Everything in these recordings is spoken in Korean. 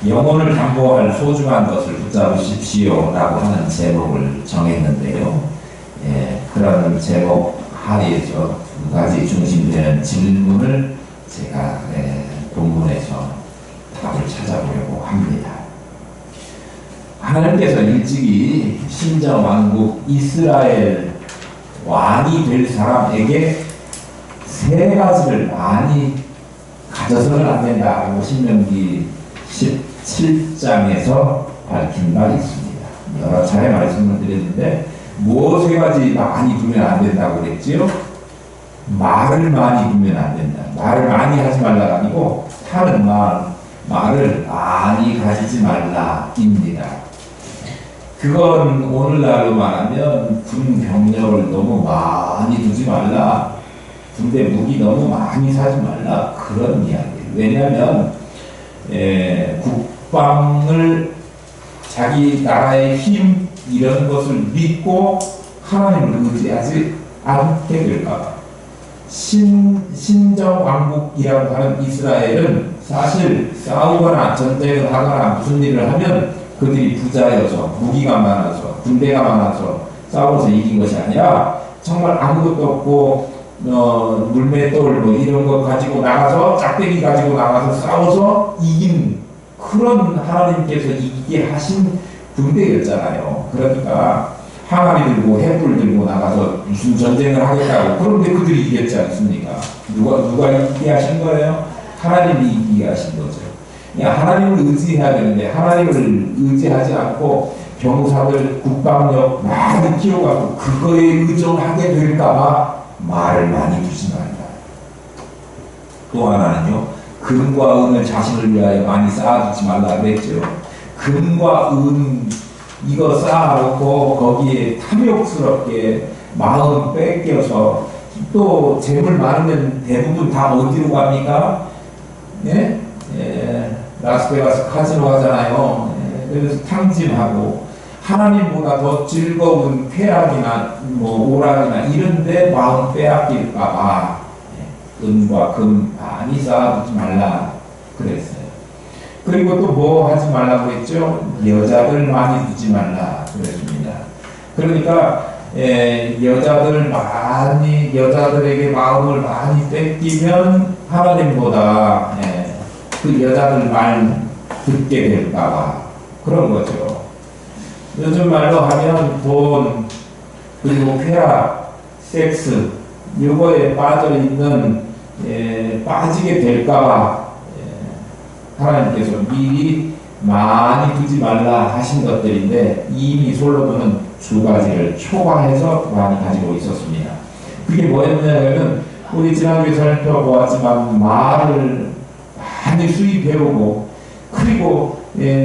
영혼을 담보할 소중한 것을 붙잡으십시오 라고 하는 제목을 정했는데요. 그런 제목 하에서 두 가지 중심되는 질문을 제가 본문에서 답을 찾아보려고 합니다. 하나님께서 일찍이 신정왕국 이스라엘 왕이 될 사람에게 세 가지를 많이 가져서는 안 된다고 신명기 17장에서 밝힌 바 있습니다. 여러 차례 말씀을 드렸는데 뭐 세 가지 많이 두면 안 된다고 그랬지요? 말을 많이 두면 안 된다. 말을 많이 하지 말라가 아니고 하는 말을 많이 가지지 말라입니다. 그건 오늘날로 말하면 군 병력을 너무 많이 두지 말라, 군대 무기 너무 많이 사지 말라, 그런 이야기예요. 왜냐하면 국방을 자기 나라의 힘 이런 것을 믿고 하나님을 의지하지 않게 될까봐. 신정왕국이라고 하는 이스라엘은 사실 싸우거나 전쟁을 하거나 무슨 일을 하면 그들이 부자여서 무기가 많아서 군대가 많아서 싸워서 이긴 것이 아니라 정말 아무것도 없고 물맷돌 뭐 이런 거 가지고 나가서 짝대기 가지고 나가서 싸워서 이긴 그런 하나님께서 이기게 하신 군대였잖아요. 그러니까 항아리 들고 횃불 들고 나가서 무슨 전쟁을 하겠다고. 그런데 그들이 이겼지 않습니까? 누가 이기게 하신 거예요? 하나님이 이기게 하신 거죠. 하나님을 의지해야 되는데 하나님을 의지하지 않고 병사들 국방력 많이 키워가지고 그거에 의존하게 될까봐 말을 많이 두지 말라. 또 하나는요, 금과 은을 자신을 위하여 많이 쌓아두지 말라 그랬죠. 금과 은 이거 쌓아놓고 거기에 탐욕스럽게 마음 뺏겨서 또 재물 많으면 대부분 다 어디로 갑니까? 네? 라스베가스 카지노 가잖아요. 그래서 탕진하고 하나님보다 더 즐거운 쾌락이나 뭐 오락이나 이런데 마음 빼앗길까봐 은과 금 많이 쌓아두지 말라 그랬어요. 그리고 또 뭐 하지 말라고 했죠? 여자들 많이 두지 말라 그랬습니다. 그러니까 여자들에게 마음을 많이 뺏기면 하나님보다 그 여자들 말 듣게 될까봐 그런 거죠. 요즘 말로 하면 돈 그리고 쾌락, 섹스 이거에 빠지게 될까봐 하나님께서 미리 많이 두지 말라 하신 것들인데 이미 솔로몬은 두 가지를 초과해서 많이 가지고 있었습니다. 그게 뭐였냐면 우리 지난주에 살펴보았지만 말을 많이 수입해오고 그리고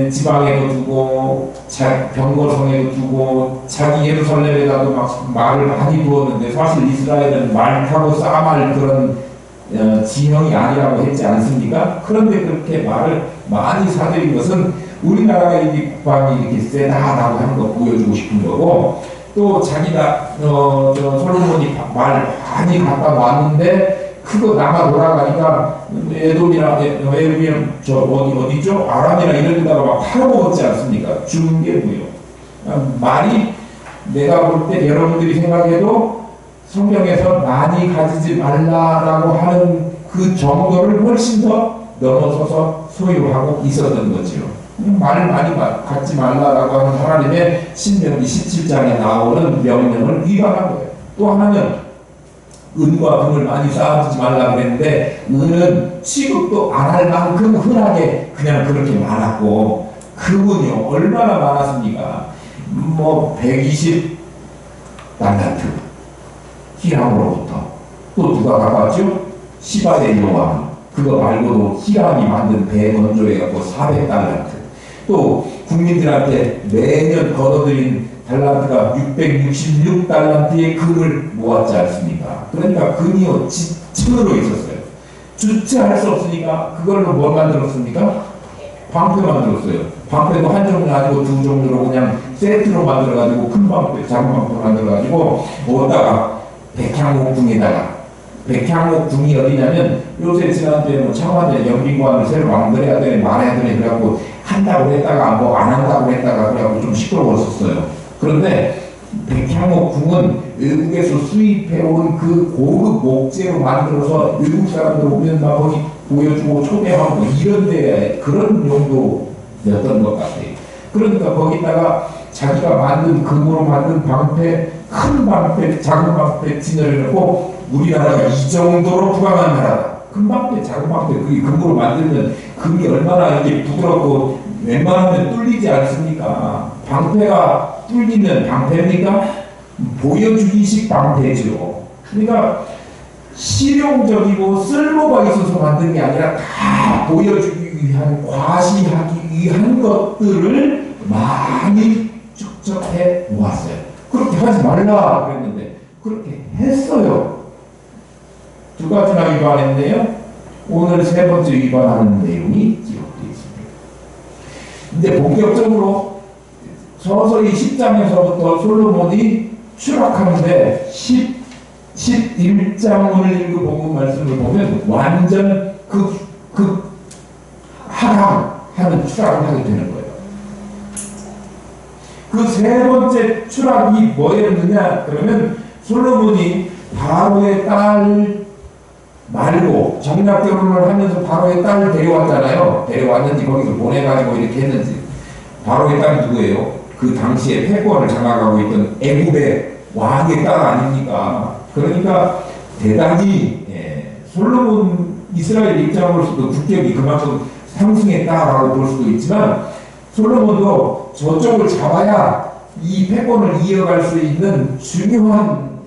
지방에도 두고 병거성에도 두고 자기 예루살렘에다도 막 말을 많이 두었는데 사실 이스라엘은 말 타고 싸말 그런 지형이 아니라고 했지 않습니까? 그런데 그렇게 말을 많이 사들인 것은 우리나라가 이 국방이 이렇게 세다라고 하는 거 보여주고 싶은 거고 또 자기가 솔로몬이 말 많이 갖다 놨는데 그거 나가 돌아가니까 에돔이랑 어디죠? 아람이랑 이런 데다가 막 팔아먹었지 않습니까? 주는 게 뭐예요? 말이 내가 볼 때 여러분들이 생각해도 성경에서 많이 가지지 말라라고 하는 그 정도를 훨씬 더 넘어서서 소유하고 있었던 거지요. 말을 많이 갖지 말라라고 하는 하나님의 신명기 17장에 나오는 명령을 위반한 거예요. 또 하나는 은과 금을 많이 쌓아두지 말라 그랬는데 은은 취급도 안 할 만큼 흔하게 그냥 그렇게 많았고 금은요 얼마나 많았습니까? 120 달란트 히람으로부터 또 누가 가봤죠? 시바의 여왕 그거 말고도 히람이 만든 배 건조해갖고 400달란트 또 국민들한테 매년 걷어들인 달란트가 666달란트의 금을 모았지 않습니까? 그러니까 금이요 지천으로 있었어요. 주체할 수 없으니까 그걸로 뭘 만들었습니까? 방패 만들었어요. 방패도 한 종류 아니고 두 종류로 그냥 세트로 만들어가지고 큰 방패, 작은 방패 만들어가지고 어디다가 백향목궁이 어디냐면 요새 지난주에 창원에 영빈관을 새로 만들어야 되네 말해야 되네 그래갖고 한다고 했다가 뭐 안 한다고 했다가 그래갖고 좀 시끄러웠었어요. 그런데 백향목궁은 외국에서 수입해온 그 고급 목재로 만들어서 외국 사람들 오면 막 거기 보여주고 초대하고 뭐 이런 데 그런 용도였던 것 같아요. 그러니까 거기다가 자기가 만든 금으로 만든 방패, 큰 방패, 작은 방패 진열을 해놓고 우리나라가 이 정도로 부강한 나라다. 큰 방패, 작은 방패, 그게 금으로 만들면 금이 얼마나 이게 부드럽고 웬만하면 뚫리지 않습니까? 방패가 뚫리면 방패입니까? 보여주기식 방패죠. 그러니까 실용적이고 쓸모가 있어서 만든 게 아니라 다 보여주기 위한, 과시하기 위한 것들을 많이 축적해 모았어요. 그렇게 하지 말라 그랬는데 그렇게 했어요. 두 가지나 위반했네요. 오늘 세 번째 위반하는 내용이 기록되어 있습니다. 근데 본격적으로 서서히 10장에서부터 솔로몬이 추락하는데 11장 오늘 읽은 본문 말씀을 보면 완전 하락하는 추락을 하게 되는 거예요. 그 세 번째 추락이 뭐였느냐? 그러면 솔로몬이 바로의 딸 말고 정략 결혼을 하면서 바로의 딸을 데려왔잖아요. 데려왔는지 거기서 보내가지고 이렇게 했는지. 바로의 딸이 누구예요? 그 당시에 패권을 장악하고 있던 애굽의 왕의 딸 아닙니까? 그러니까 대단히 솔로몬 이스라엘 입장으로서도 국격이 그만큼 상승했다라고 볼 수도 있지만 솔로몬도 저쪽을 잡아야 이 패권을 이어갈 수 있는 중요한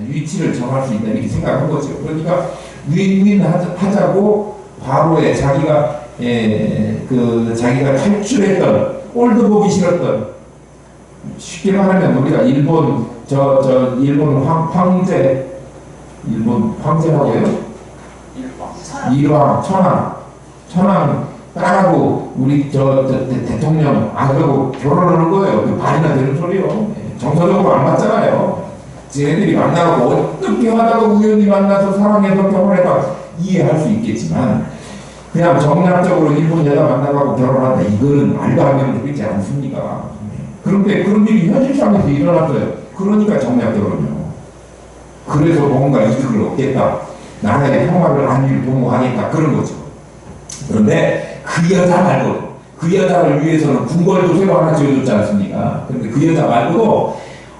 위치를 정할 수 있다 이렇게 생각한 거죠. 그러니까 윈윈 하자고 바로의 자기가 자기가 탈출했던 꼴도 보기 싫었던 쉽게 말하면 우리가 일본 일본 황제라고 해요? 일왕 천황 딸하고 우리 대통령 아들하고 결혼하는 거예요. 그 말이나 되는 소리요. 정서적으로 안 맞잖아요. 쟤네들이 만나고 어떻게 하다가 우연히 만나서 사랑해서 결혼해서 이해할 수 있겠지만 그냥 정략적으로 일본 여자 만나고 결혼한다 이거는 말도 안 되는 소리지 않습니까? 그런데 그런 일이 현실상에서 일어났어요. 그러니까 정략 결혼이요. 그래서 뭔가 이득을 얻겠다. 나라의 평화를 안위를 도모하겠다. 그런 거죠. 그런데 그 여자 말고 그 여자를 위해서는 궁궐도 새로 하나 지어줬지 않습니까? 그런데 그 여자 말고도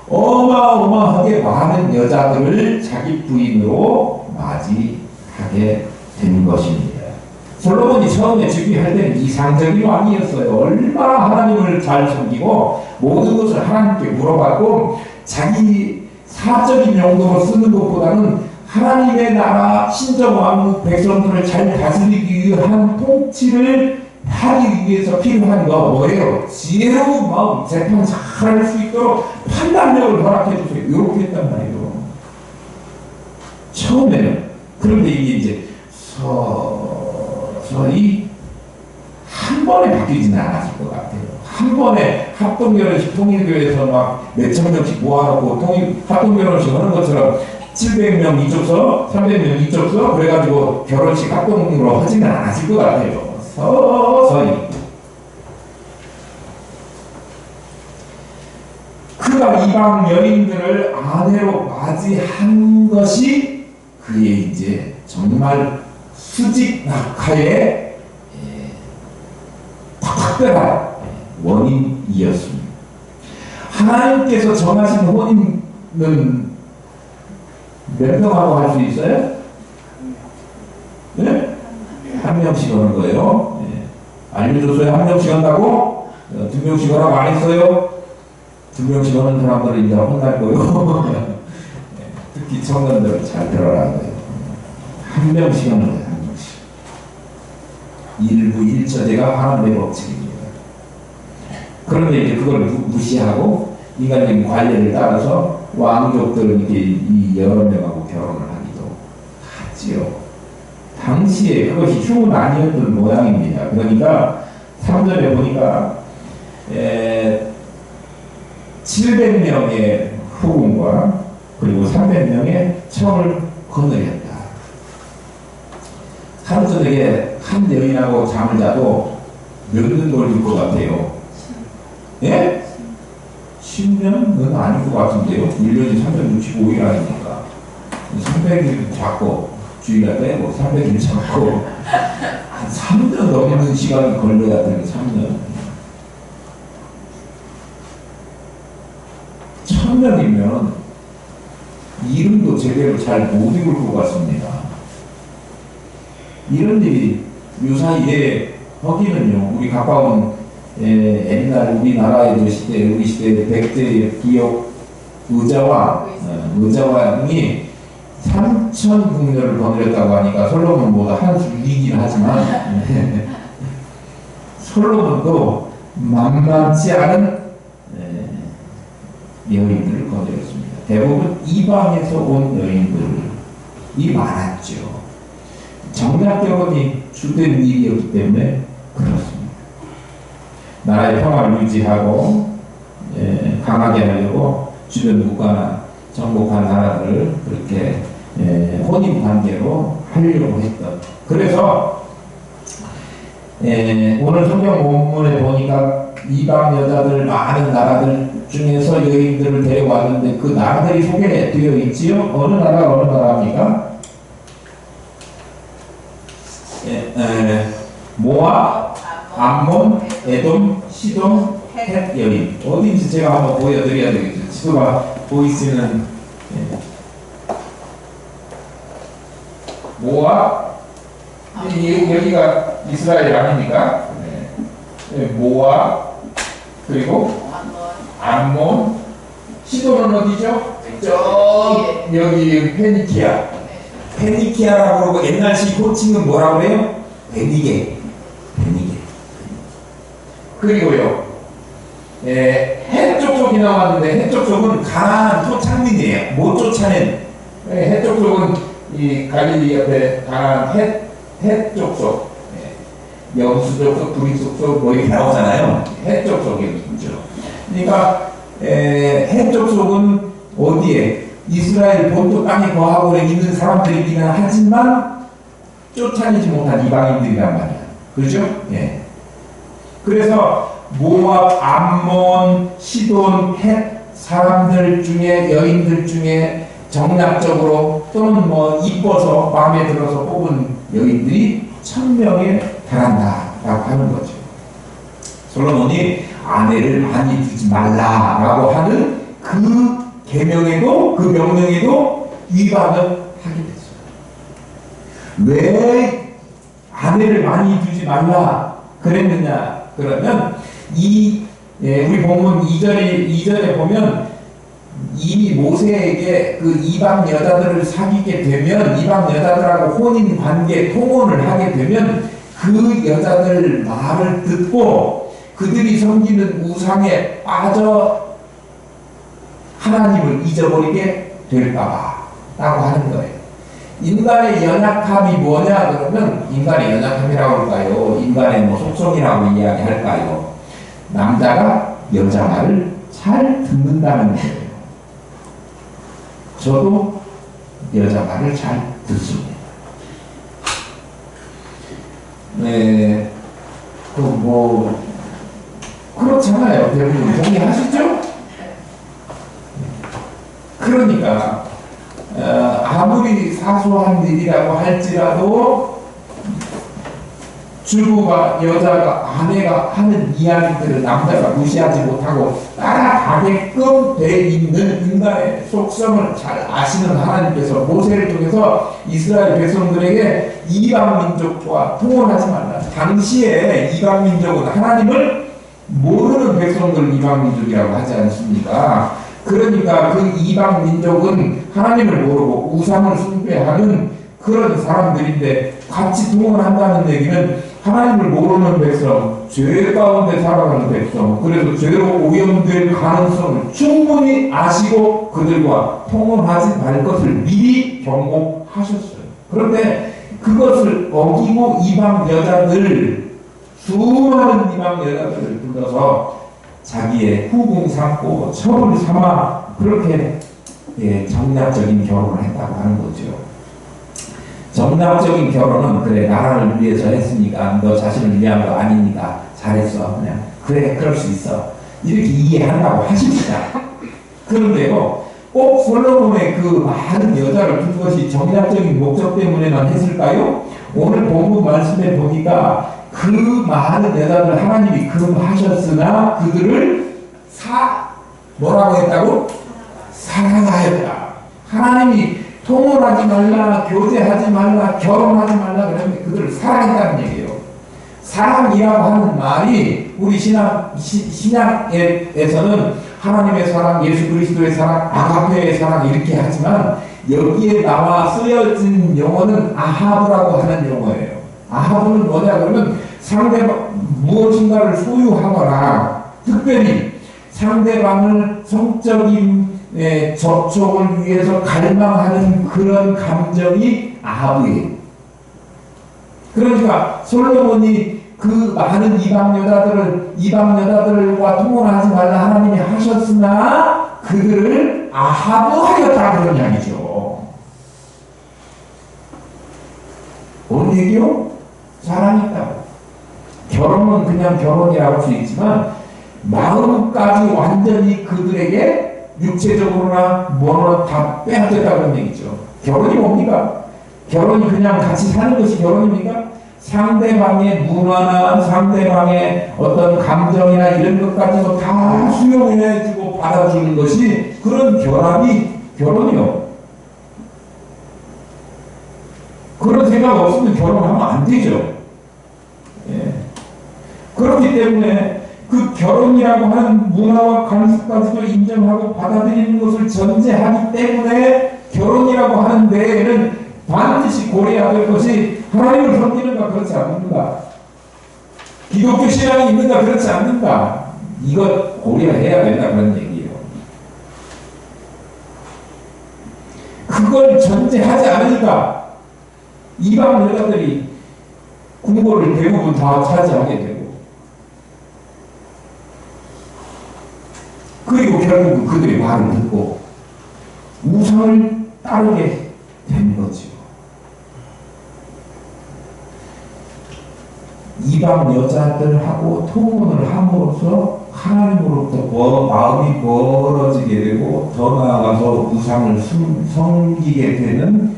어마어마하게 많은 여자들을 자기 부인으로 맞이하게 된 것입니다. 솔로몬이 처음에 즉위할 때는 이상적인 왕이었어요. 얼마나 하나님을 잘 섬기고 모든 것을 하나님께 물어봤고 자기 사적인 용도로 쓰는 것보다는 하나님의 나라 신정왕국 백성들을 잘 다스리기 위한 통치를 하기 위해서 필요한 거 뭐예요? 지혜로운 마음, 재판 잘할 수 있도록 판단력을 허락해 주세요. 이렇게 했단 말이에요. 처음에는. 그런데 이게 이제 서서히 한 번에 바뀌지는 않았을 것 같아요. 한 번에 합동결혼식 통일교회에서 막 몇천 명씩 모아놓고 합동결혼식 하는 것처럼 700명 이쪽서 300명 이쪽서 그래가지고 결혼식 합동으로 하지는 않았을 것 같아요. 서서히 그가 이방 여인들을 아내로 맞이한 것이 그의 이제 정말 수직 낙하의 특별한 원인이었습니다. 하나님께서 정하신 혼인은 몇 명하고 할 수 있어요? 네? 한 명씩 하는 거예요. 네. 알려줬어요? 한 명씩 한다고? 두 명씩 하라고 안 했어요? 두 명씩 하는 사람들은 이제 혼날 거예요. 네. 특히 청년들은 잘 들어라. 한 명씩 하는 거예요. 한 명씩. 일부 일처제가 하나님의 법칙입니다. 그런데 이제 그걸 무시하고 인간적인 관례를 따라서 왕족들은 이렇게 이 여러 명하고 결혼을 하기도 하지요. 당시에 그것이 흉은 아니었던 모양입니다. 그러니까 3절에 보니까 700명의 후궁과 그리고 300명의 청을 거느렸다. 하루 저녁에 한 여인하고 잠을 자도 몇 년 걸릴 것 같아요? 예? 10년은 아닐 것 같은데요. 1년이 365일 아니니까. 300일 잡고, 주의가 빼고, 300일 잡고, 한 3년 넘는 시간이 걸려야 되는 3년. 1000년이면 이름도 제대로 잘 못 읽을 것 같습니다. 이런 일이 유사이에 하기는요, 우리 가까운 옛날 우리나라의 시대, 우리 시대의 백제의 기억 의자왕이 3000궁녀를 거느렸다고 하니까 솔로몬보다 한 수 위긴 하지만 솔로몬도 만만치 않은 여인들을 거느렸습니다. 대부분 이방에서 온 여인들이 많았죠. 정략결혼이 주된 일이었기 때문에 그렇습니다. 나라의 평화를 유지하고 강하게 하려고 주변 국가나 정복한 나라들을 그렇게 혼인 관계로 하려고 했던. 그래서 오늘 성경 본문에 보니까 이방 여자들 많은 나라들 중에서 여인들을 데려왔는데 그 나라들이 소개되어 있지요. 어느 나라입니까? 모압, 암몬, 에돔, 시돔, 헷 여인. 어딘지 제가 한번 보여드려야 되겠죠. 지도가 보이시는 모압, 여기가 이스라엘 아닙니까? 모압, 그리고 암몬, 시도는 어디죠? 여기 페니키아. 페니키아라고 그러고 옛날식 호칭은 뭐라고 그래요? 베니게. 그리고요, 해쪽 쪽이 나왔는데 해쪽 쪽은 가나안 토착민이에요. 못 쫓아낸. 해쪽 쪽은 이 갈릴리 옆에 가나안 해쪽 쪽, 여수족 쪽, 두리족 쪽 뭐 이렇게 나오잖아요. 해쪽 쪽이 있죠. 그러니까 해쪽 쪽은 어디에? 이스라엘 본토 땅에 거하고 있는 사람들이기는 하지만 쫓아내지 못한 이방인들이란 말이야. 그렇죠? 예. 그래서 모압, 암몬, 시돈, 헷 사람들 중에 여인들 중에 정략적으로 또는 뭐 이뻐서 마음에 들어서 뽑은 여인들이 1000명에 달한다라고 하는 거죠. 솔로몬이 아내를 많이 두지 말라라고 하는 그 계명에도 그 명령에도 위반을 하게 됐어요. 왜 아내를 많이 두지 말라 그랬느냐? 그러면 우리 본문 2절에 보면 이미 모세에게 그 이방 여자들을 사귀게 되면 이방 여자들하고 혼인 관계 통혼을 하게 되면 그 여자들 말을 듣고 그들이 섬기는 우상에 빠져 하나님을 잊어버리게 될까봐 라고 하는 거예요. 인간의 연약함이 뭐냐 그러면 인간의 연약함이라고 할까요? 인간의 뭐 속성이라고 이야기할까요? 남자가 여자 말을 잘 듣는다는 거예요. 저도 여자 말을 잘 듣습니다. 네, 그렇잖아요. 대부분 동의하시죠? 그러니까 아무리 사소한 일이라고 할지라도 주부가 여자가 아내가 하는 이야기들을 남자가 무시하지 못하고 따라가게끔 돼 있는 인간의 속성을 잘 아시는 하나님께서 모세를 통해서 이스라엘 백성들에게 이방 민족과 통혼하지 말라. 당시에 이방 민족은 하나님을 모르는 백성들 이방 민족이라고 하지 않습니까? 그러니까 그 이방 민족은 하나님을 모르고 우상을 숭배하는 그런 사람들인데 같이 통혼한다는 얘기는 하나님을 모르는 백성, 죄 가운데 살아가는 백성, 그래서 죄로 오염될 가능성을 충분히 아시고 그들과 통혼하지 말 것을 미리 경고하셨어요. 그런데 그것을 어기고 이방 여자들, 수많은 이방 여자들을 불러서 자기의 후궁 삼고 처를 삼아 그렇게 정략적인 결혼을 했다고 하는 거죠. 정략적인 결혼은 그래 나라를 위해서 했으니까 너 자신을 위한 거 아니니까 잘했어. 그냥 그래 그럴 수 있어. 이렇게 이해한다고 하십시다. 그런데요, 꼭 솔로몬의 그 많은 여자를 둔 것이 정략적인 목적 때문에만 했을까요? 오늘 본문 말씀에 보니까 그 많은 여자들 하나님이 금하셨으나 그들을 뭐라고 했다고? 사랑하였다. 하나님이 통혼하지 말라, 교제하지 말라, 결혼하지 말라 그러면 그들을 사랑했다는 얘기예요. 사랑이라고 하는 말이 우리 신약에서는 하나님의 사랑, 예수 그리스도의 사랑, 아가페의 사랑 이렇게 하지만 여기에 나와 쓰여진 용어는 아하브라고 하는 용어예요. 아하브는 뭐냐 그러면 상대방 무엇인가를 소유하거나 특별히 상대방을 성적인 접촉을 위해서 갈망하는 그런 감정이 아하브예요. 그러니까 솔로몬이 그 많은 이방 여자들과 통혼하지 말라 하나님이 하셨으나 그들을 아하브하였다 그런 이야기죠. 뭔 얘기요? 사랑했다고. 결혼은 그냥 결혼이라고 할 수 있지만 마음까지 완전히 그들에게 육체적으로나 뭐나 다 빼앗겼다는 얘기죠. 결혼이 뭡니까? 결혼이 그냥 같이 사는 것이 결혼입니까? 상대방의 문화나 상대방의 어떤 감정이나 이런 것까지도 다 수용해주고 받아주는 것이 그런 결합이 결혼이요. 그런 생각 없으면 결혼하면 안 되죠. 예. 그렇기 때문에 그 결혼이라고 하는 문화와 관습까지도 인정하고 받아들이는 것을 전제하기 때문에 결혼이라고 하는 데에는 반드시 고려해야 될 것이 하나님을 섬기는가 그렇지 않는가, 기독교 신앙이 있는가 그렇지 않는가, 이것 고려해야 된다 그런 얘기예요. 그걸 전제하지 않으니까 이방 여자들이 궁궐을 대부분 다 차지하게 되고 그리고 결국은 그들의 말을 듣고 우상을 따르게 된 거죠. 이방 여자들하고 통혼을 함으로써 하나님으로부터 마음이 멀어지게 되고 더 나아가서 우상을 섬기게 되는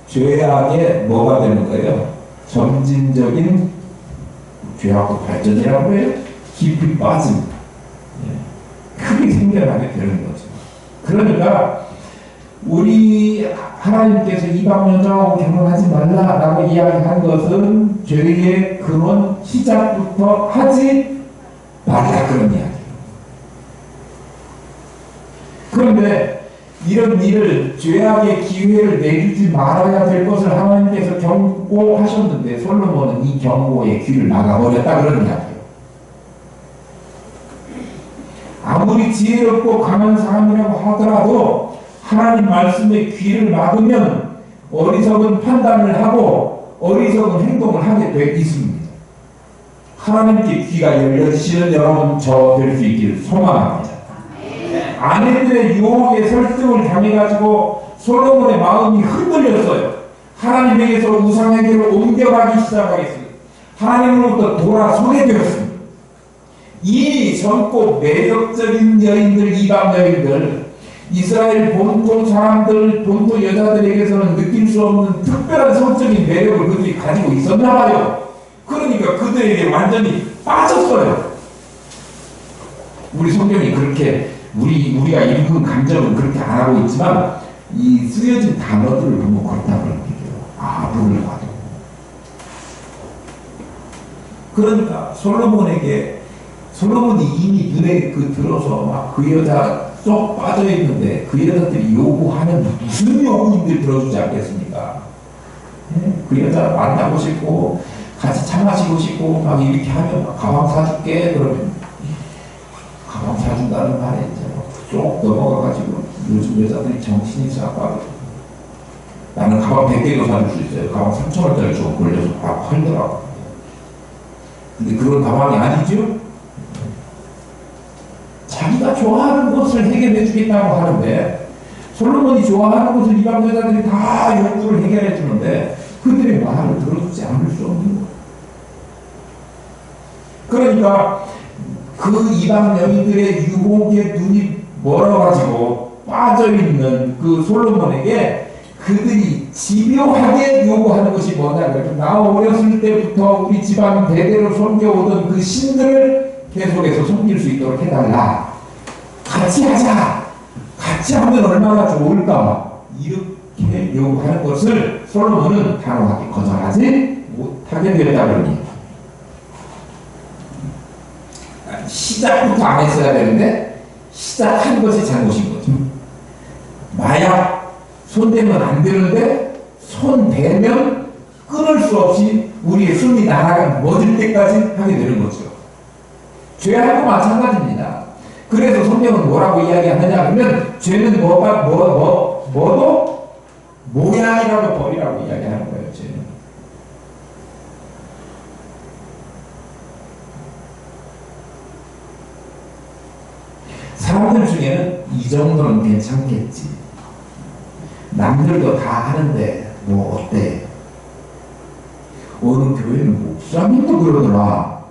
죄악의 뭐가 되는 거예요? 점진적인 죄악의 발전이라고 해요. 깊이 빠짐, 크게 생겨나게 되는 거죠. 그러니까 우리 하나님께서 이방 여자하고 결혼하지 말라라고 이야기한 것은 죄의 근원 시작부터 하지 말라 그런 이야기예요. 그런데 이런 일을 죄악의 기회를 내주지 말아야 될 것을 하나님께서 경고하셨는데 솔로몬은 이 경고에 귀를 막아버렸다 그런 이야기예요. 아무리 지혜롭고 강한 사람이라고 하더라도 하나님 말씀에 귀를 막으면 어리석은 판단을 하고 어리석은 행동을 하게 돼 있습니다. 하나님께 귀가 열려지시는 여러분 저 될 수 있기를 소망합니다. 아내들의 유혹에 설득을 당해가지고 솔로몬의 마음이 흔들렸어요. 하나님에게서 우상에게로 옮겨가기 시작하겠습니다. 하나님으로부터 돌아서게 되었습니다. 이 젊고 매력적인 여인들, 이방 여인들, 이스라엘 본토 사람들, 본토 여자들에게서는 느낄 수 없는 특별한 성적인 매력을 그들이 가지고 있었나 봐요. 그러니까 그들에게 완전히 빠졌어요. 우리 성경이 그렇게 우리가 읽은 감정은 그렇게 안 하고 있지만 이 쓰여진 단어들을 보면 그렇다고 느껴요. 아브를 봐도. 그러니까 솔로몬이 이미 눈에 들어서 막 그 여자 쏙 빠져 있는데 그 여자들이 요구하는 무슨 요구인들 들어주지 않겠습니까? 그 여자 만나고 싶고 같이 차 마시고 싶고 막 이렇게 하면 가방 사줄게 그러면 가방 사준다는 말에 쏙 넘어가가지고 요즘 여자들이 정신이 싹 나는 가방 100개도 사줄 수 있어요. 가방 3,000원짜리 좀 걸려서 막 팔더라고. 근데 그런 가방이 아니죠? 자기가 좋아하는 것을 해결해 주겠다고 하는데 솔로몬이 좋아하는 것을 이방 여자들이 다 욕구를 해결해 주는데 그들의 말을 들어주지 않을 수 없는 거예요. 그러니까 그 이방 여인들의 유혹에 눈이 멀어가지고 빠져있는 그 솔로몬에게 그들이 집요하게 요구하는 것이 뭐냐. 나 어렸을 때부터 우리 집안 대대로 섬겨오던 그 신들을 계속해서 섬길 수 있도록 해달라. 같이 하자. 같이 하면 얼마나 좋을까. 이렇게 요구하는 것을 솔로몬은 단호하게 거절하지 못하게 되었다 그러니 시작부터 안 했어야 되는데 시작한 것이 잘못인 거죠. 마약 손대면 안 되는데 손대면 끊을 수 없이 우리의 숨이 나가 멎을 때까지 하게 되는 거죠. 죄하고 마찬가지입니다. 그래서 성경은 뭐라고 이야기하느냐 하면 죄는 뭐도 모양이라도 버리라고 이야기하는 거예요. 죄는. 사람들 중에는 이 정도는 괜찮겠지. 남들도 다 하는데 뭐 어때? 어느 교회는 목사님도 그러더라.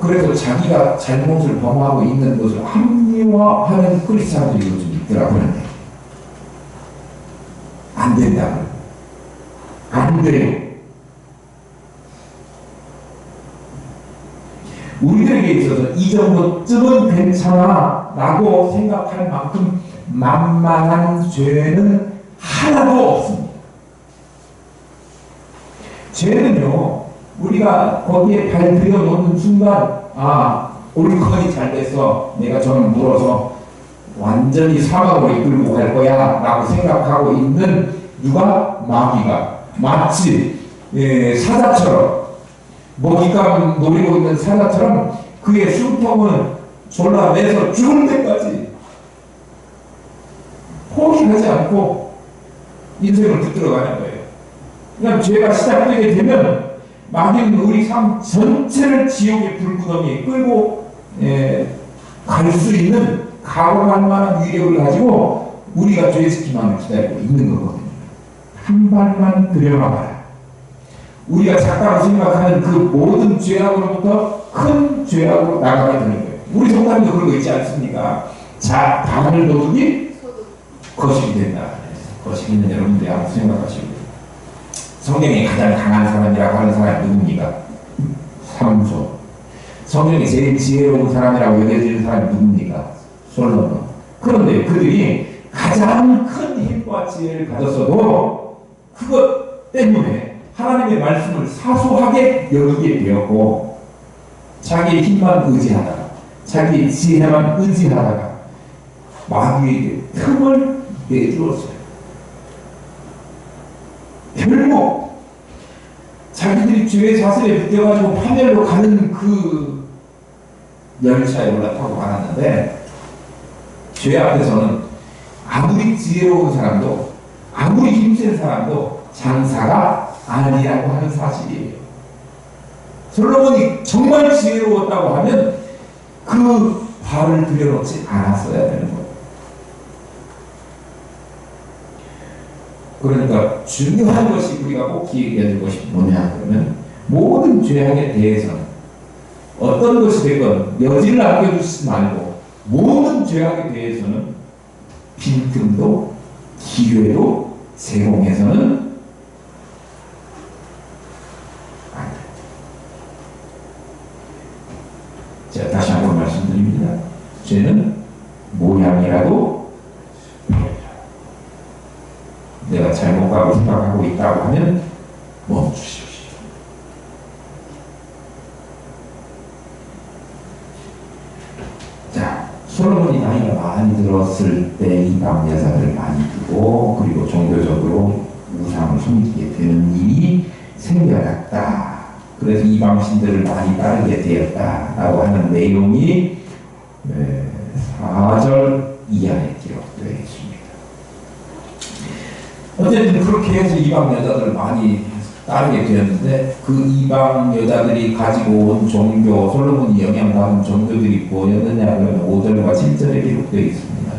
그래서 자기가 잘못을 범하고 있는 것을 합리화하는 크리스찬들이 요즘 있더라고요. 안 된다. 안 돼요. 우리들에게 있어서 이 정도쯤은 괜찮아 라고 생각할 만큼 만만한 죄는 하나도 없습니다. 죄는요, 우리가 거기에 발 들여놓는 순간, 올컨이 잘 됐어. 내가 저는 물어서 완전히 사막으로 이끌고 갈 거야 라고 생각하고 있는 마귀가 마치 사자처럼 먹잇감 노리고 있는 사자처럼 그의 숨통은 졸라매서 죽을 때까지 포기하지 않고 인생을 붙들어가는 거예요. 그냥 죄가 시작되게 되면 마귀는 우리 삶 전체를 지옥의 불구덩이에 끌고 갈 수 있는 각오할 만한 위력을 가지고 우리가 죄짓기만을 기다리고 있는 거거든요. 한 발만 들여다봐라. 우리가 작다고 생각하는 그 모든 죄악으로부터 큰 죄악으로 나가게 되는 거예요. 우리 성당도 그런 거 있지 않습니까? 바늘 도둑이 거식이 된다. 거식이는 여러분들이 한번 생각하시고, 성경에 가장 강한 사람이라고 하는 사람이 누굽니까? 삼손. 성경에 제일 지혜로운 사람이라고 여겨지는 사람이 누굽니까? 솔로몬. 그런데 그들이 가장 큰 힘과 지혜를 가졌어도 그것 때문에 하나님의 말씀을 사소하게 여기게 되었고, 자기의 힘만 의지하다가, 자기의 지혜만 의지하다가 마귀에게 틈을 내주었어요. 결국 자기들이 죄의 자슬에 붙여가지고 파멸로 가는 그 열차에 올라타고 말았는데, 죄 앞에서는 아무리 지혜로운 사람도, 아무리 힘센 사람도 장사가 아니라고 하는 사실이에요. 솔로몬이 정말 지혜로웠다고 하면 그 발을 들여놓지 않았어야 되는 거예요. 그러니까 중요한 것이 우리가 꼭 기억해야 될 것이 뭐냐 그러면, 모든 죄악에 대해서는 어떤 것이 되건 여지를 남겨두지 말고 모든 죄악에 대해서는 빈틈도 기회도 제공해서는 안 돼. 제가 다시 한번 말씀드립니다. 죄는 모양이라도 내가 잘못 가고 생각하고 있다고 하면 멈추십시오. 자, 솔로몬이 나이가 많이 들었을 때 이방 여자들을 많이 두고, 그리고 종교적으로 우상을 섬기게 되는 일이 생겨났다. 그래서 이방 신들을 많이 따르게 되었다라고 하는 내용이 4절 이하에 기록되어 있습니다. 어쨌든 그렇게 해서 이방 여자들을 많이 따르게 되었는데, 그 이방 여자들이 가지고 온 종교, 솔로몬이 영향받은 종교들이 뭐였느냐 하면 5절과 7절에 기록되어 있습니다.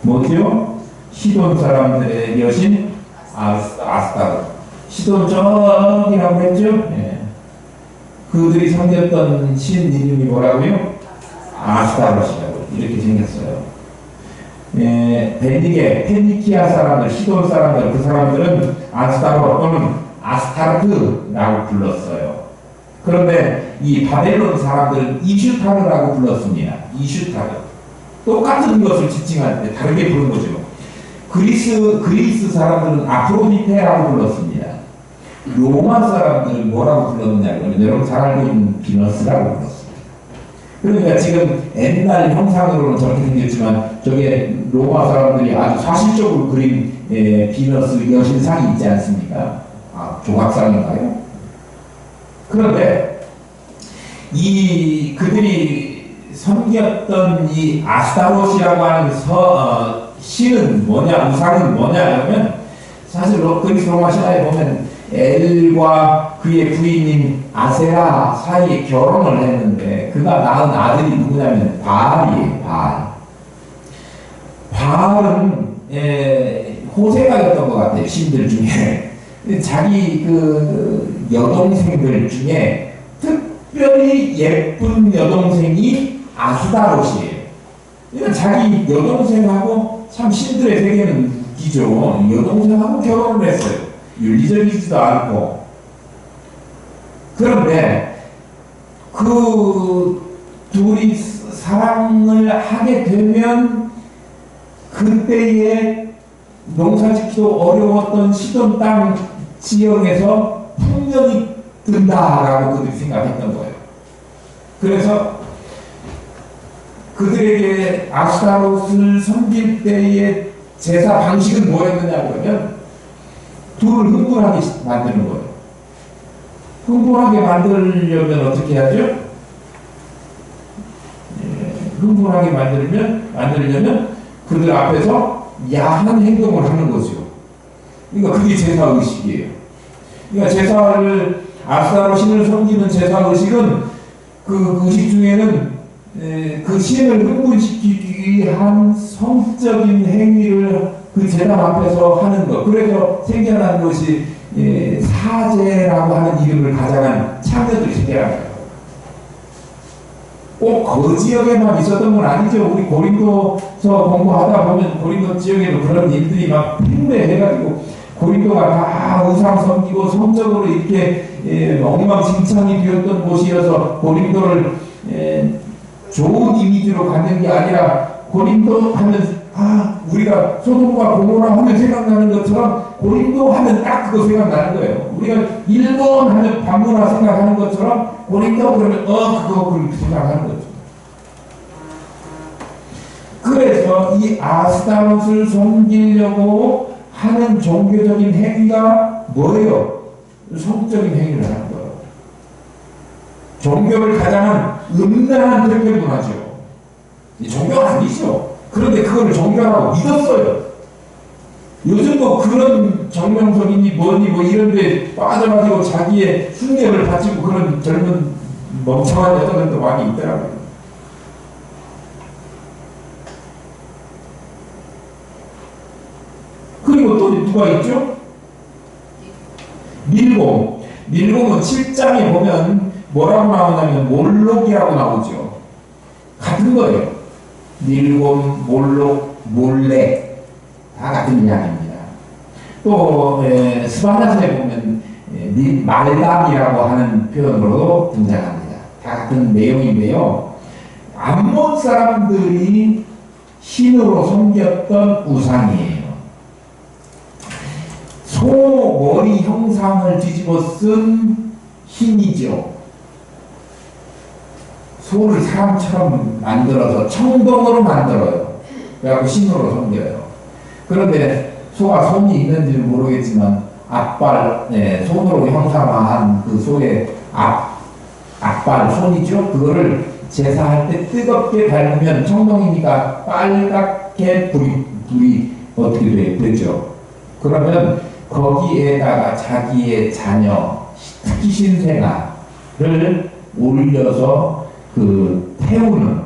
뭐죠? 시돈 사람들의 여신 아스타르, 시돈 저기라고 했죠? 예. 그들이 섬겼던 신 이름이 뭐라고요? 아스타롯이라고 이렇게 생겼어요. 예, 페니키아 사람들, 시돈 사람들, 그 사람들은 아스타롯 또는 아스타르트라고 불렀어요. 그런데 이 바벨론 사람들은 이슈타르라고 불렀습니다. 이슈타르. 똑같은 것을 지칭할 때 다르게 부른 거죠. 그리스 사람들은 아프로디테라고 불렀습니다. 로마 사람들은 뭐라고 불렀느냐 그러면 여러분 잘 알고 있는 비너스라고 불렀습니다. 그러니까 지금 옛날 형상으로는 저렇게 생겼지만 저게 로마 사람들이 아주 사실적으로 그린 비너스 여신상이 있지 않습니까? 아, 조각상인가요? 그런데 그들이 섬겼던 이 아스타롯이라고 하는 신은 뭐냐, 우상은 뭐냐 하면 사실 그리스 로마 신화에 보면 엘과 그의 부인인 아세라 사이에 결혼을 했는데 그가 낳은 아들이 누구냐면 바알이에요. 바알은 호세가였던 것 같아요. 신들 중에. 자기 그 여동생들 중에 특별히 예쁜 여동생이 아스타롯이에요. 그러니까 자기 여동생하고 참 신들의 세계는 웃기죠. 여동생하고 결혼을 했어요. 윤리적이지도 않고. 그런데 그 둘이 사랑을 하게 되면 그때의 농사짓기도 어려웠던 시돈 땅 지역에서 풍년이 든다라고 그들이 생각했던 거예요. 그래서 그들에게 아스타롯을 섬길 때의 제사 방식은 뭐였느냐 그러면 둘을 흥분하게 만드는 거예요. 흥분하게 만들려면 어떻게 하죠? 흥분하게 만들려면 그들 앞에서 야한 행동을 하는 거죠. 그러니까 그게 제사 의식이에요. 그러니까 아스타롯 신을 섬기는 제사 의식은 그 의식 중에는 그 신을 흥분시키기 위한 성적인 행위를 그 제단 앞에서 하는 것. 그래서 생겨난 것이 사제라고 하는 이름을 가장한 창녀들이 생겨난 거예요. 꼭 그 지역에만 있었던 건 아니죠. 우리 고린도서 공부하다 보면 고린도 지역에도 그런 일들이 막 팽배해가지고 고린도가 다 우상 섬기고 성적으로 이렇게 엉망진창이 되었던 곳이어서 고린도를 좋은 이미지로 갖는 게 아니라 고린도 하면 우리가 소돔과 고모라 하면 생각나는 것처럼 고린도 하면 딱 그거 생각나는 거예요. 우리가 일본 하면 반문화 생각하는 것처럼 고린도 그러면 그거 그렇게 생각하는 거죠. 그래서 이 아스타롯을 섬기려고 하는 종교적인 행위가 뭐예요? 성적인 행위를 하는 거예요. 종교를 가장한 음란한 표현을 하죠. 종교가 아니죠. 그런데 그걸 종교라고 믿었어요. 요즘도 그런 정명석이니 뭐니 뭐 이런데 빠져가지고 자기의 숭례를 바치고 그런 젊은 멍청한 여자들도 많이 있더라고요. 그리고 또 누가 있죠? 밀곰은 7장에 보면 뭐라고 나오냐면 몰록이라고 나오죠. 같은 거예요. 밀곰, 몰록, 몰렉 다 같은 이야기입니다. 또 스바냐서에 보면 말람이라고 하는 표현으로 등장합니다. 다 같은 내용인데요. 암몬 사람들이 신으로 섬겼던 우상이에요. 소 머리 형상을 뒤집어 쓴 신이죠. 소를 사람처럼 만들어서 청동으로 만들어요. 그래갖고 신으로 섬겨요. 그런데 소가 손이 있는지는 모르겠지만 손으로 형상화한 그 소의 앞발, 손이죠. 그거를 제사할 때 뜨겁게 밟으면 청동이니까 빨갛게 불이 어떻게 되죠. 그러면 거기에다가 자기의 자녀, 특히 신생아를 올려서 태우는.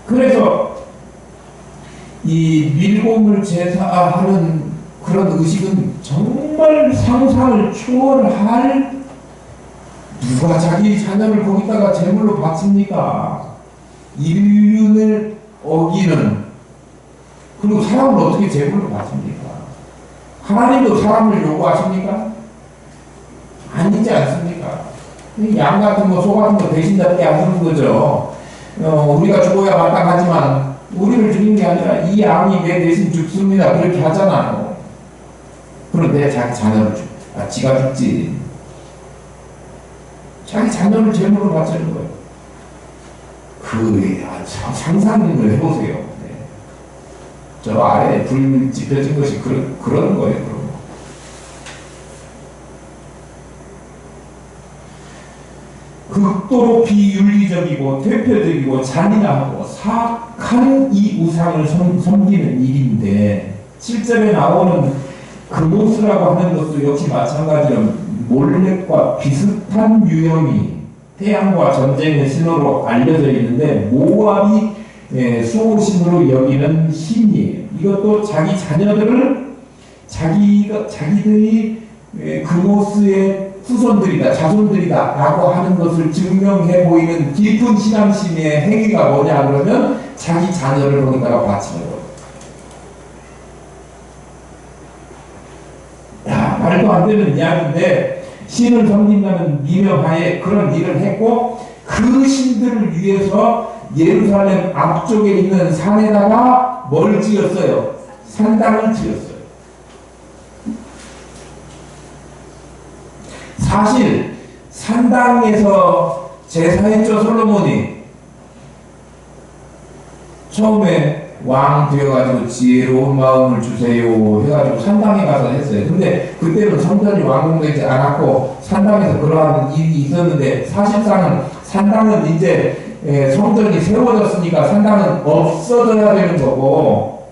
그래서 이 밀곰을 제사하는 그런 의식은 정말 상상을 초월할. 누가 자기 자녀를 거기다가 제물로 바칩니까? 인륜을 어기는. 그리고 사람을 어떻게 제물로 바칩니까? 하나님도 사람을 요구하십니까? 아니지 않습니까? 양 같은 거, 소 같은 거 대신 잡게 하시는 거죠. 우리가 죽어야 마땅하지만 우리를 죽이는 게 아니라 이 양이 내 대신 죽습니다. 그렇게 하잖아요. 그런데 자기 자녀를 지가 죽지. 자기 자녀를 제물로 바치는 거예요. 상상을 해보세요. 네. 저 아래에 불 지펴진 것이 그런 거예요. 극도로 비윤리적이고 퇴폐적이고 잔인하고 사악한 이 우상을 섬기는 일인데, 7절에 나오는 그모스라고 하는 것도 역시 마찬가지로 몰렉과 비슷한 유형이 태양과 전쟁의 신호로 알려져 있는데, 모압이 수호신으로 여기는 신이에요. 이것도 자기 자녀들을 자기들이 그모스의 후손들이다, 자손들이다 라고 하는 것을 증명해 보이는 깊은 신앙심의 행위가 뭐냐 그러면 자기 자녀를 거기다가 바치는 거예요. 말도 안 되는 이야기인데, 신을 섬긴다는 미명하에 그런 일을 했고, 그 신들을 위해서 예루살렘 앞쪽에 있는 산에다가 뭘 지었어요? 산당을 지었어요. 사실 산당에서 제사했죠. 솔로몬이 처음에 왕 되어가지고 지혜로운 마음을 주세요 해가지고 산당에 가서 했어요. 근데 그때는 성전이 완공되지 않았고 산당에서 그러한 일이 있었는데, 사실상은 산당은 이제 성전이 세워졌으니까 산당은 없어져야 되는 거고,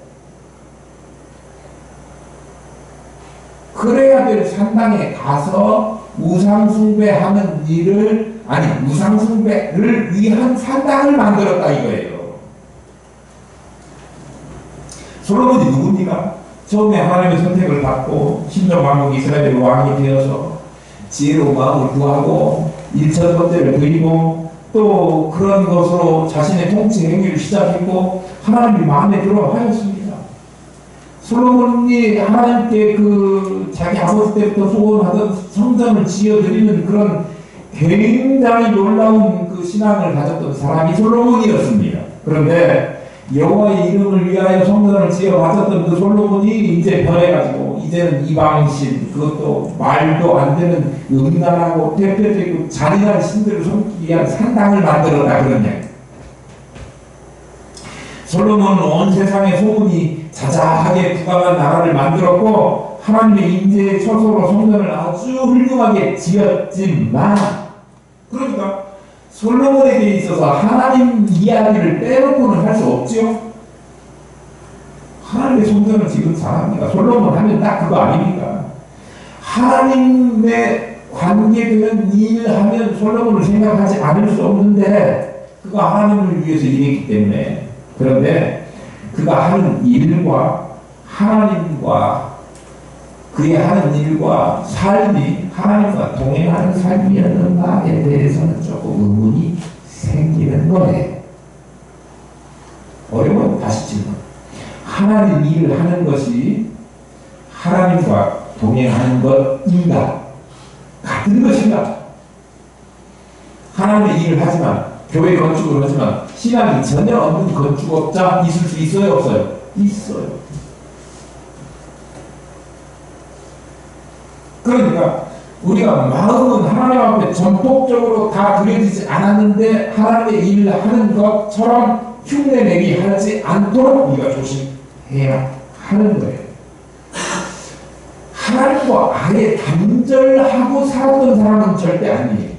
그래야 될 산당에 가서 우상숭배하는 일을, 우상숭배를 위한 산당을 만들었다 이거예요. 솔로몬이 누굽니까? 처음에 하나님의 선택을 받고 신적 왕국 이스라엘의 왕이 되어서 지혜로운 마음을 구하고 1차 번째를 드리고, 또 그런 것으로 자신의 통치 행위를 시작했고 하나님이 마음에 들어 하셨습니다. 솔로몬이 하나님께 자기 아버지 때부터 소원하던 성전을 지어드리는 그런 굉장히 놀라운 그 신앙을 가졌던 사람이 솔로몬이었습니다. 그런데 여호와의 이름을 위하여 성전을 지어 바쳤던 그 솔로몬이 이제 변해가지고 이제는 이방신, 그것도 말도 안 되는 음란하고 퇴폐되고 잔인한 신들을 섬기기 위한 산당을 만들어라, 그런 이야기. 솔로몬은 온 세상에 소문이 자자하게 부강한 나라를 만들었고 하나님의 임재의 처소로 성전을 아주 훌륭하게 지었지만, 그러니까 솔로몬에게 있어서 하나님 이야기를 빼놓고는 할 수 없죠. 하나님의 성전을 지은 사람입니다. 솔로몬 하면 딱 그거 아닙니까? 하나님의 관계되는 일을 하면 솔로몬을 생각하지 않을 수 없는데, 그가 하나님을 위해서 일했기 때문에. 그런데 그가 하는 일과 하나님과 그의 하는 일과 삶이 하나님과 동행하는 삶이었는가에 대해서는 조금 의문이 생기는 거예요. 어려워요. 다시 질문. 하나님 일을 하는 것이 하나님과 동행하는 것인가? 같은 것인가? 하나님의 일을 하지만, 교회 건축을 하지만 신앙이 전혀 없는 건축업자 있을 수 있어요? 없어요? 있어요. 그러니까 우리가 마음은 하나님 앞에 전폭적으로 다 그려지지 않았는데 하나님의 일을 하는 것처럼 흉내내기 하지 않도록 우리가 조심해야 하는 거예요. 하나님과 아예 단절하고 살았던 사람은 절대 아니에요.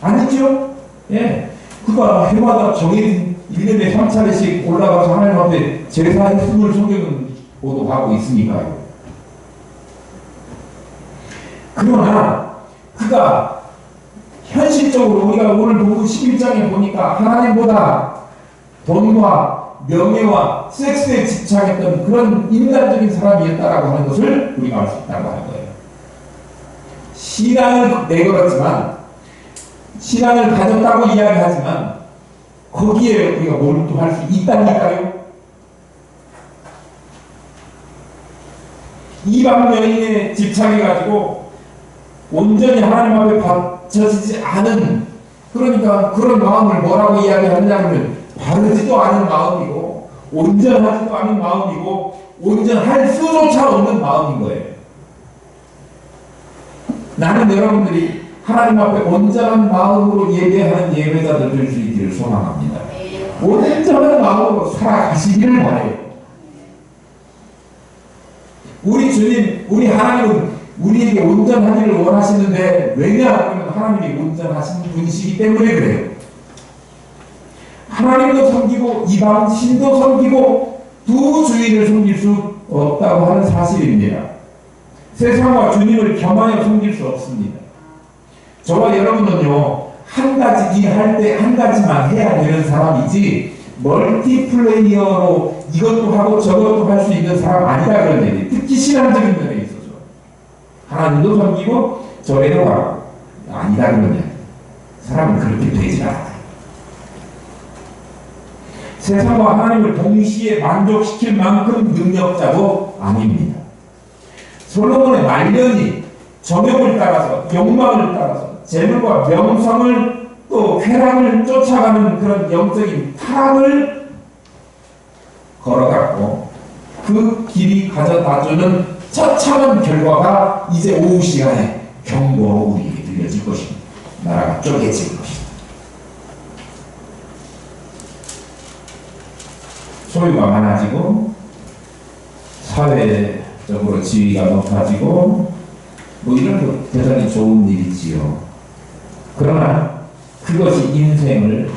아니죠? 예. 그가 해마다 정해진 1년에 3차례씩 올라가서 하나님 앞에 제사했음을 성경은 보도하고 있으니까요. 그러나 그가 현실적으로 우리가 오늘 보고 11장에 보니까 하나님보다 돈과 명예와 섹스에 집착했던 그런 인간적인 사람이었다라고 하는 것을 우리가 알 수 있다고 하는 거예요. 신앙을 내걸었지만, 신앙을 가졌다고 이야기하지만 거기에 우리가 몰두할 수 있다니까요. 이방 여인에 집착해가지고 온전히 하나님 앞에 바쳐지지 않은, 그러니까 그런 마음을 뭐라고 이야기하냐면 바르지도 않은 마음이고 온전하지도 않은 마음이고 온전할 수조차 없는 마음인 거예요. 나는 여러분들이 하나님 앞에 온전한 마음으로 예배하는 예배자들 될 수 있기를 소망합니다. 온전한 마음으로 살아가시기를 바라요. 우리 주님, 우리 하나님은 우리에게 온전하기를 원하시는데, 왜냐하면 하나님이 온전하신 분이시기 때문에 그래요. 하나님도 섬기고 이방 신도 섬기고 두 주인을 섬길 수 없다고 하는 사실입니다. 세상과 주님을 겸하여 섬길 수 없습니다. 저와 여러분은요, 한 가지 일할 때 한 가지만 해야 되는 사람이지 멀티플레이어로 이것도 하고 저것도 할 수 있는 사람 아니다, 그런 얘기. 특히 신앙적인 면에 있어서 하나님도 섬기고 저에도 가고 아니다, 그런 얘기. 사람은 그렇게 되지 않아요. 세상과 하나님을 동시에 만족시킬 만큼 능력자도 아닙니다. 솔로몬의 말년이 정욕을 따라서, 욕망을 따라서 재물과 명성을 또 쾌락을 쫓아가는 그런 영적인 타락을 걸어갔고, 그 길이 가져다주는 처참한 결과가 이제 오후 시간에 경고로 우리에게 들려질 것입니다. 나라가 쪼개질 것입니다. 소유가 많아지고 사회적으로 지위가 높아지고 뭐 이런 거 대단히 좋은 일이지요. 그러나 그것이 인생을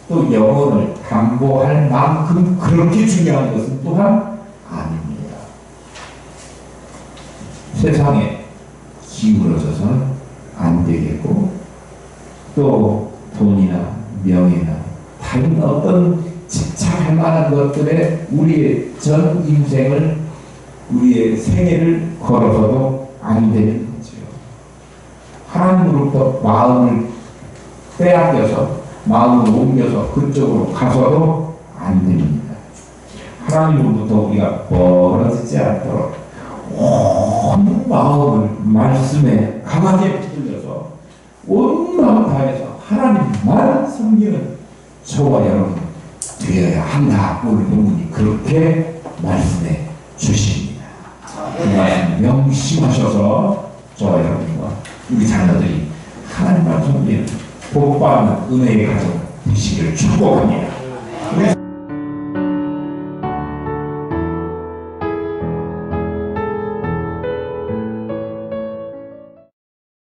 또 영혼을 담보할 만큼 그렇게 중요한 것은 또한 아닙니다. 세상에 기울어져서는 안 되겠고, 또 돈이나 명예나 다른 어떤 집착할 만한 것들에 우리의 전 인생을, 우리의 생애를 걸어서도 안 되는 거죠. 하나님으로부터 마음을 빼앗겨서, 마음을 옮겨서 그쪽으로 가서도 안 됩니다. 하나님으로부터 우리가 멀어지지 않도록 온 마음을 말씀에 강하게 붙들려서 온 마음 다해서 하나님만 섬기는 저와 여러분 되어야 한다. 오늘 본문이 그렇게 말씀해 주십니다. 그 말씀 명심하셔서 저와 여러분과 우리 자녀들이 하나님만 섬기는 복받는 은혜의 가정 되시기를 축복합니다.